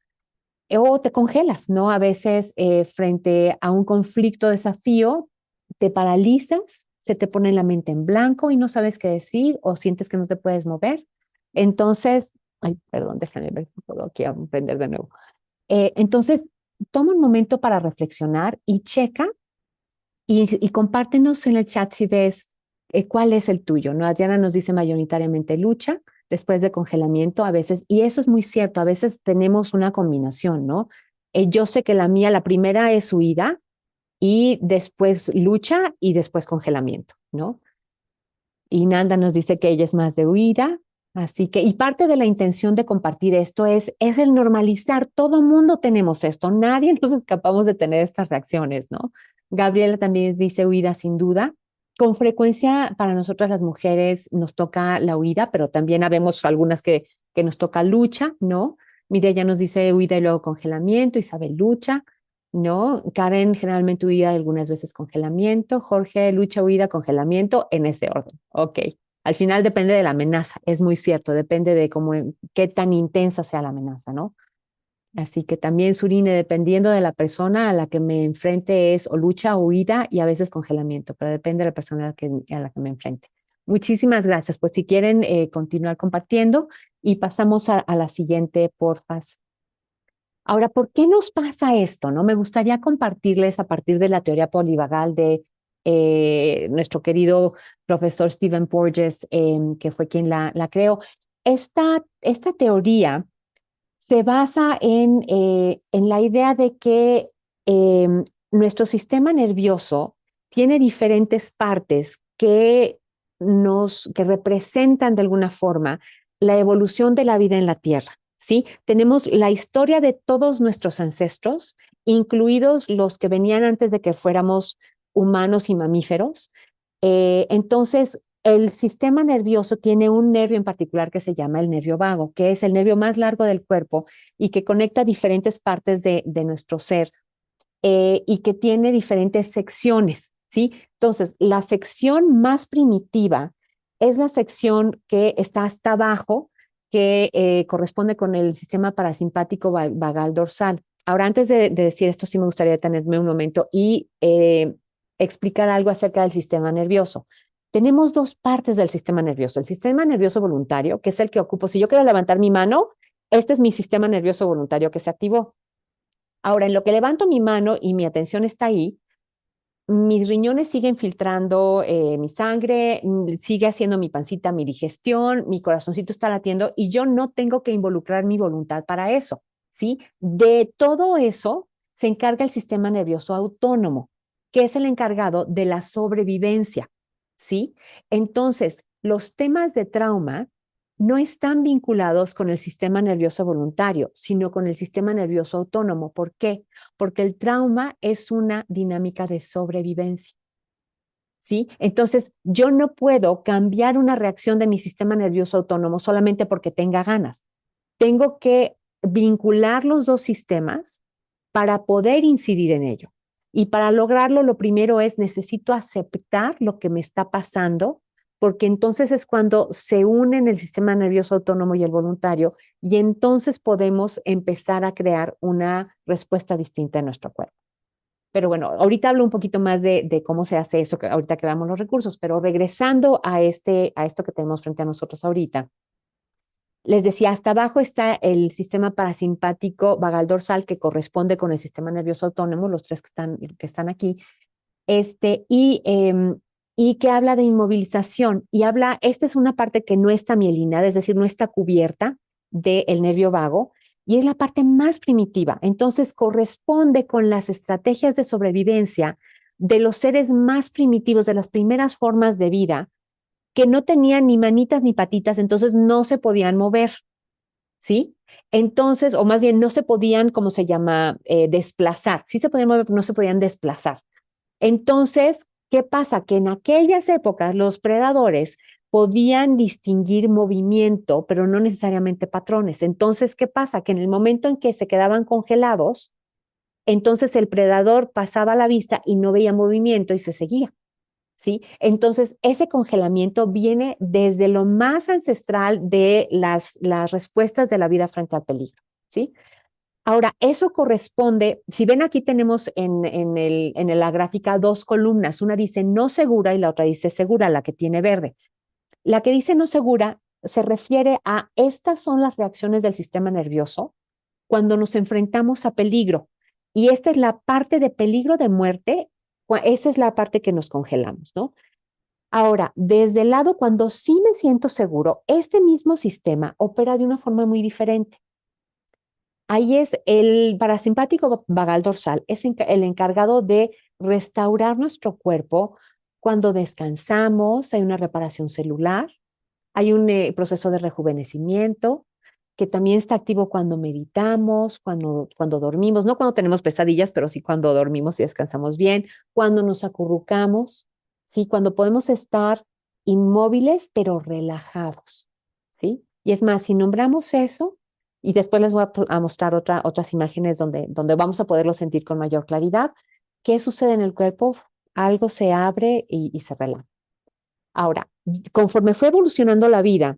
O te congelas, ¿no? A veces frente a un conflicto, desafío, te paralizas, se te pone la mente en blanco y no sabes qué decir o sientes que no te puedes mover. Entonces, ay, perdón, déjame ver si puedo aquí aprender de nuevo. Entonces, toma un momento para reflexionar y checa y compártenos en el chat si ves cuál es el tuyo, ¿no? Adriana nos dice mayoritariamente lucha, después de congelamiento a veces, y eso es muy cierto, a veces tenemos una combinación, ¿no? Yo sé que la mía, la primera es huida y después lucha y después congelamiento, ¿no? Y Nanda nos dice que ella es más de huida, así que, y parte de la intención de compartir esto es el normalizar, todo mundo tenemos esto, nadie nos escapamos de tener estas reacciones, ¿no? Gabriela también dice huida sin duda. Con frecuencia para nosotras las mujeres nos toca la huida, pero también habemos algunas que nos toca lucha, ¿no? Mireya nos dice huida y luego congelamiento, Isabel lucha, ¿no? Karen generalmente huida, algunas veces congelamiento, Jorge lucha, huida, congelamiento, en ese orden. Ok. Al final depende de la amenaza, es muy cierto, depende de qué tan intensa sea la amenaza, ¿no? Así que también, Surine, dependiendo de la persona a la que me enfrente es o lucha o huida y a veces congelamiento, pero depende de la persona a la que me enfrente. Muchísimas gracias. Pues si quieren continuar compartiendo y pasamos a la siguiente, porfas. Ahora, ¿por qué nos pasa esto? ¿No? Me gustaría compartirles a partir de la teoría polivagal de nuestro querido profesor Stephen Porges, que fue quien la creó. Esta teoría se basa en la idea de que nuestro sistema nervioso tiene diferentes partes que representan de alguna forma la evolución de la vida en la Tierra. ¿Sí? Tenemos la historia de todos nuestros ancestros, incluidos los que venían antes de que fuéramos humanos y mamíferos. Entonces, el sistema nervioso tiene un nervio en particular que se llama el nervio vago, que es el nervio más largo del cuerpo y que conecta diferentes partes de nuestro ser y que tiene diferentes secciones, ¿sí? Entonces, la sección más primitiva es la sección que está hasta abajo, que corresponde con el sistema parasimpático vagal dorsal. Ahora, antes de decir esto, sí me gustaría detenerme un momento y explicar algo acerca del sistema nervioso. Tenemos dos partes del sistema nervioso. El sistema nervioso voluntario, que es el que ocupo. Si yo quiero levantar mi mano, este es mi sistema nervioso voluntario que se activó. Ahora, en lo que levanto mi mano y mi atención está ahí, mis riñones siguen filtrando mi sangre, sigue haciendo mi pancita, mi digestión, mi corazoncito está latiendo y yo no tengo que involucrar mi voluntad para eso, ¿sí? De todo eso se encarga el sistema nervioso autónomo, que es el encargado de la sobrevivencia, ¿sí? Entonces, los temas de trauma no están vinculados con el sistema nervioso voluntario, sino con el sistema nervioso autónomo. ¿Por qué? Porque el trauma es una dinámica de sobrevivencia, ¿sí? Entonces, yo no puedo cambiar una reacción de mi sistema nervioso autónomo solamente porque tenga ganas. Tengo que vincular los dos sistemas para poder incidir en ello. Y para lograrlo, lo primero es necesito aceptar lo que me está pasando, porque entonces es cuando se unen el sistema nervioso autónomo y el voluntario, y entonces podemos empezar a crear una respuesta distinta en nuestro cuerpo. Pero bueno, ahorita hablo un poquito más de cómo se hace eso, ahorita que veamos los recursos, pero regresando a esto que tenemos frente a nosotros ahorita. Les decía, hasta abajo está el sistema parasimpático vagal dorsal que corresponde con el sistema nervioso autónomo, los tres que están aquí, y que habla de inmovilización. Y esta es una parte que no está mielinada, es decir, no está cubierta del nervio vago, y es la parte más primitiva. Entonces corresponde con las estrategias de sobrevivencia de los seres más primitivos, de las primeras formas de vida, que no tenían ni manitas ni patitas, entonces no se podían mover, ¿sí? Entonces, o más bien no se podían, ¿cómo se llama? Desplazar. Sí se podían mover, pero no se podían desplazar. Entonces, ¿qué pasa? Que en aquellas épocas los predadores podían distinguir movimiento, pero no necesariamente patrones. Entonces, ¿qué pasa? Que en el momento en que se quedaban congelados, entonces el predador pasaba la vista y no veía movimiento y se seguía. ¿Sí? Entonces, ese congelamiento viene desde lo más ancestral de las respuestas de la vida frente al peligro, ¿sí? Ahora, eso corresponde, si ven aquí tenemos en la gráfica dos columnas, una dice no segura y la otra dice segura, la que tiene verde. La que dice no segura se refiere a estas son las reacciones del sistema nervioso cuando nos enfrentamos a peligro. Y esta es la parte de peligro de muerte. Esa es la parte que nos congelamos, ¿no? Ahora, desde el lado cuando sí me siento seguro, este mismo sistema opera de una forma muy diferente. Ahí es el parasimpático vagal dorsal, es el encargado de restaurar nuestro cuerpo cuando descansamos, hay una reparación celular, hay un proceso de rejuvenecimiento que también está activo cuando meditamos, cuando dormimos, no cuando tenemos pesadillas, pero sí cuando dormimos y descansamos bien, cuando nos acurrucamos, ¿sí? Cuando podemos estar inmóviles pero relajados, ¿sí? Y es más, si nombramos eso, y después les voy a mostrar otras imágenes donde vamos a poderlo sentir con mayor claridad, ¿qué sucede en el cuerpo? Algo se abre y se relaja. Ahora, conforme fue evolucionando la vida,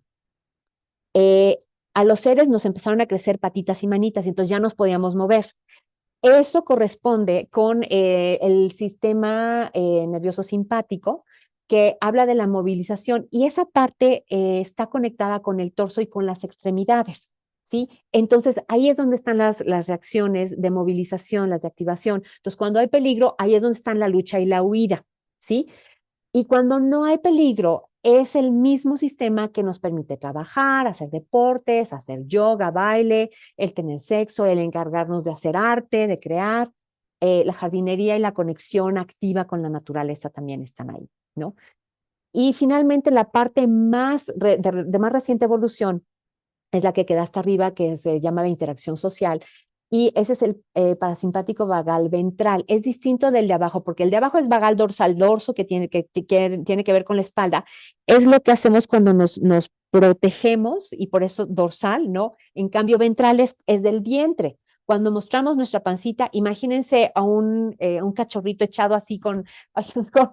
a los seres nos empezaron a crecer patitas y manitas y entonces ya nos podíamos mover. Eso corresponde con el sistema nervioso simpático que habla de la movilización y esa parte está conectada con el torso y con las extremidades, ¿sí? Entonces, ahí es donde están las reacciones de movilización, las de activación. Entonces, cuando hay peligro, ahí es donde están la lucha y la huida, ¿sí? Y cuando no hay peligro, es el mismo sistema que nos permite trabajar, hacer deportes, hacer yoga, baile, el tener sexo, el encargarnos de hacer arte, de crear. La jardinería y la conexión activa con la naturaleza también están ahí, ¿no? Y finalmente la parte más de más reciente evolución es la que queda hasta arriba, que se llama la interacción social. Y ese es el parasimpático vagal ventral. Es distinto del de abajo, porque el de abajo es vagal dorsal, dorso, que tiene que ver con la espalda. Es lo que hacemos cuando nos protegemos y por eso dorsal, ¿no? En cambio, ventral es del vientre. Cuando mostramos nuestra pancita, imagínense a un cachorrito echado así con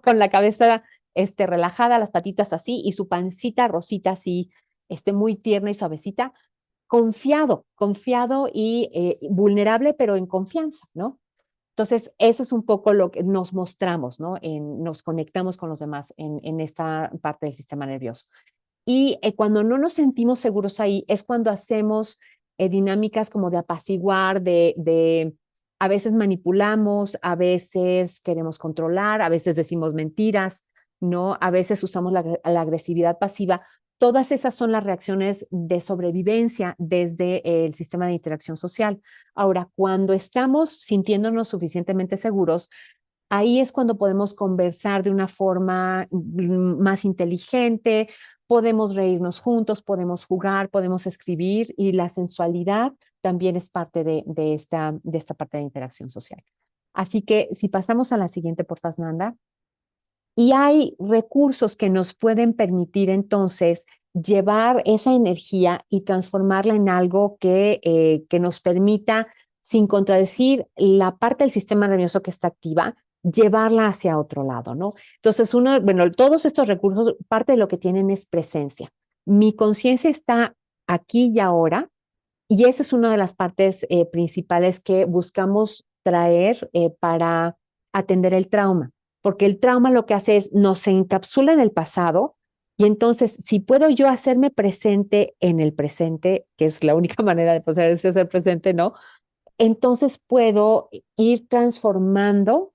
la cabeza relajada, las patitas así y su pancita rosita así, muy tierna y suavecita, confiado y vulnerable, pero en confianza, ¿no? Entonces, eso es un poco lo que nos mostramos, ¿no? Nos conectamos con los demás en esta parte del sistema nervioso. Y cuando no nos sentimos seguros ahí, es cuando hacemos dinámicas como de apaciguar, a veces manipulamos, a veces queremos controlar, a veces decimos mentiras, ¿no? A veces usamos la agresividad pasiva. Todas esas son las reacciones de sobrevivencia desde el sistema de interacción social. Ahora, cuando estamos sintiéndonos suficientemente seguros, ahí es cuando podemos conversar de una forma más inteligente, podemos reírnos juntos, podemos jugar, podemos escribir y la sensualidad también es parte de esta parte de interacción social. Así que si pasamos a la siguiente, por favor, Nanda. Y hay recursos que nos pueden permitir entonces llevar esa energía y transformarla en algo que nos permita, sin contradecir la parte del sistema nervioso que está activa, llevarla hacia otro lado, ¿no? Entonces, todos estos recursos, parte de lo que tienen es presencia. Mi conciencia está aquí y ahora, y esa es una de las partes principales que buscamos traer para atender el trauma, porque el trauma lo que hace es nos encapsula en el pasado y entonces si puedo yo hacerme presente en el presente, que es la única manera de poder ser presente, ¿no? Entonces puedo ir transformando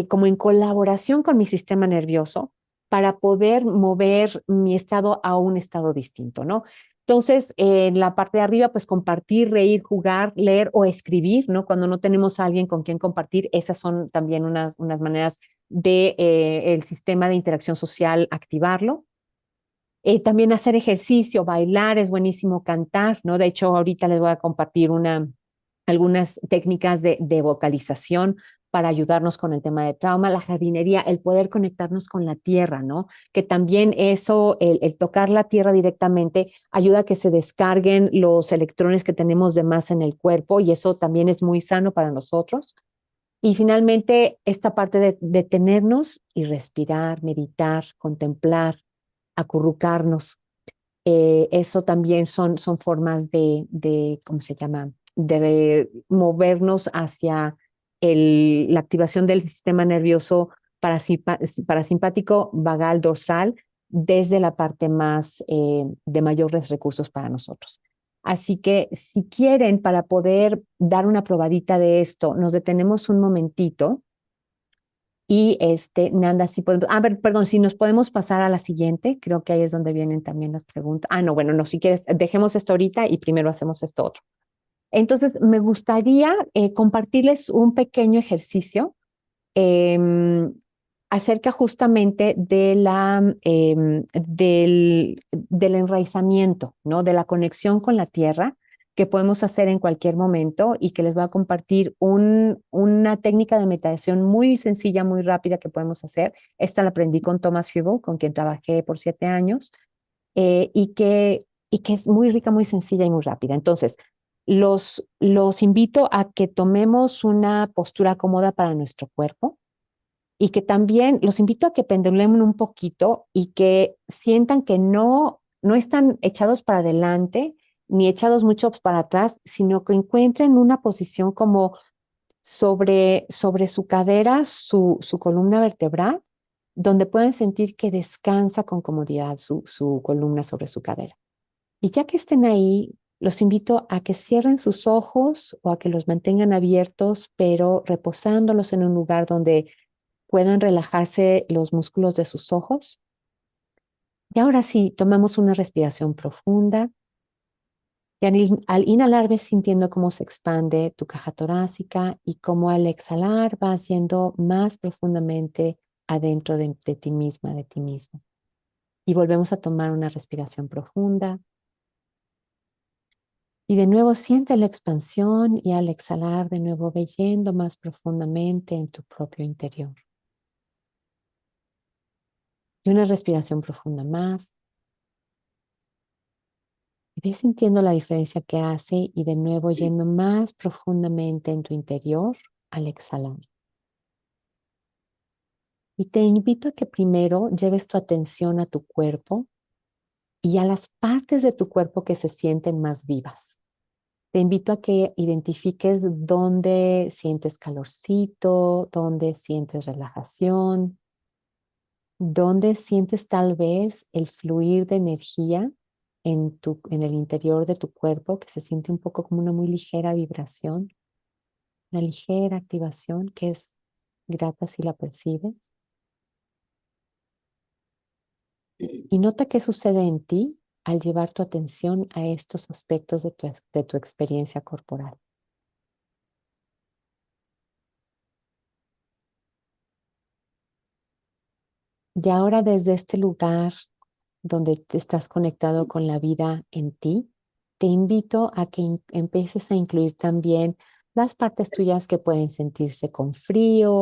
como en colaboración con mi sistema nervioso para poder mover mi estado a un estado distinto, ¿no? Entonces, en la parte de arriba, pues compartir, reír, jugar, leer o escribir, ¿no? Cuando no tenemos a alguien con quien compartir, esas son también unas maneras de el sistema de interacción social activarlo. También hacer ejercicio, bailar, es buenísimo cantar, ¿no? De hecho, ahorita les voy a compartir algunas técnicas de vocalización para ayudarnos con el tema de trauma, la jardinería, el poder conectarnos con la tierra, ¿no? Que también eso, el tocar la tierra directamente, ayuda a que se descarguen los electrones que tenemos de más en el cuerpo y eso también es muy sano para nosotros. Y finalmente, esta parte de detenernos y respirar, meditar, contemplar, acurrucarnos. Eso también son formas ¿cómo se llama? De movernos hacia la activación del sistema nervioso parasimpático vagal dorsal desde la parte más de mayores recursos para nosotros. Así que si quieren, para poder dar una probadita de esto, nos detenemos un momentito. Y Nanda, si podemos, perdón, si nos podemos pasar a la siguiente, creo que ahí es donde vienen también las preguntas. No, bueno, no, si quieres, dejemos esto ahorita y primero hacemos esto otro. Entonces, me gustaría compartirles un pequeño ejercicio acerca justamente del enraizamiento, ¿no? De la conexión con la tierra que podemos hacer en cualquier momento y que les voy a compartir una técnica de meditación muy sencilla, muy rápida que podemos hacer. Esta la aprendí con Thomas Hübl, con quien trabajé por 7 años, y que es muy rica, muy sencilla y muy rápida. Entonces, los invito a que tomemos una postura cómoda para nuestro cuerpo y que también los invito a que pendulen un poquito y que sientan que no están echados para adelante ni echados mucho para atrás, sino que encuentren una posición como sobre su cadera, su columna vertebral donde pueden sentir que descansa con comodidad su columna sobre su cadera. Y ya que estén ahí, los invito a que cierren sus ojos o a que los mantengan abiertos, pero reposándolos en un lugar donde puedan relajarse los músculos de sus ojos. Y ahora sí, tomamos una respiración profunda. Y al inhalar ves sintiendo cómo se expande tu caja torácica y cómo al exhalar vas yendo más profundamente adentro de ti misma, de ti mismo. Y volvemos a tomar una respiración profunda. Y de nuevo siente la expansión y al exhalar de nuevo ve yendo más profundamente en tu propio interior. Y una respiración profunda más. Y ves sintiendo la diferencia que hace y de nuevo yendo más profundamente en tu interior al exhalar. Y te invito a que primero lleves tu atención a tu cuerpo y a las partes de tu cuerpo que se sienten más vivas. Te invito a que identifiques dónde sientes calorcito, dónde sientes relajación, dónde sientes tal vez el fluir de energía en el interior de tu cuerpo, que se siente un poco como una muy ligera vibración, una ligera activación que es grata si la percibes. Y nota qué sucede en ti al llevar tu atención a estos aspectos de tu experiencia corporal. Y ahora desde este lugar donde te estás conectado con la vida en ti, te invito a que empieces a incluir también las partes tuyas que pueden sentirse con frío,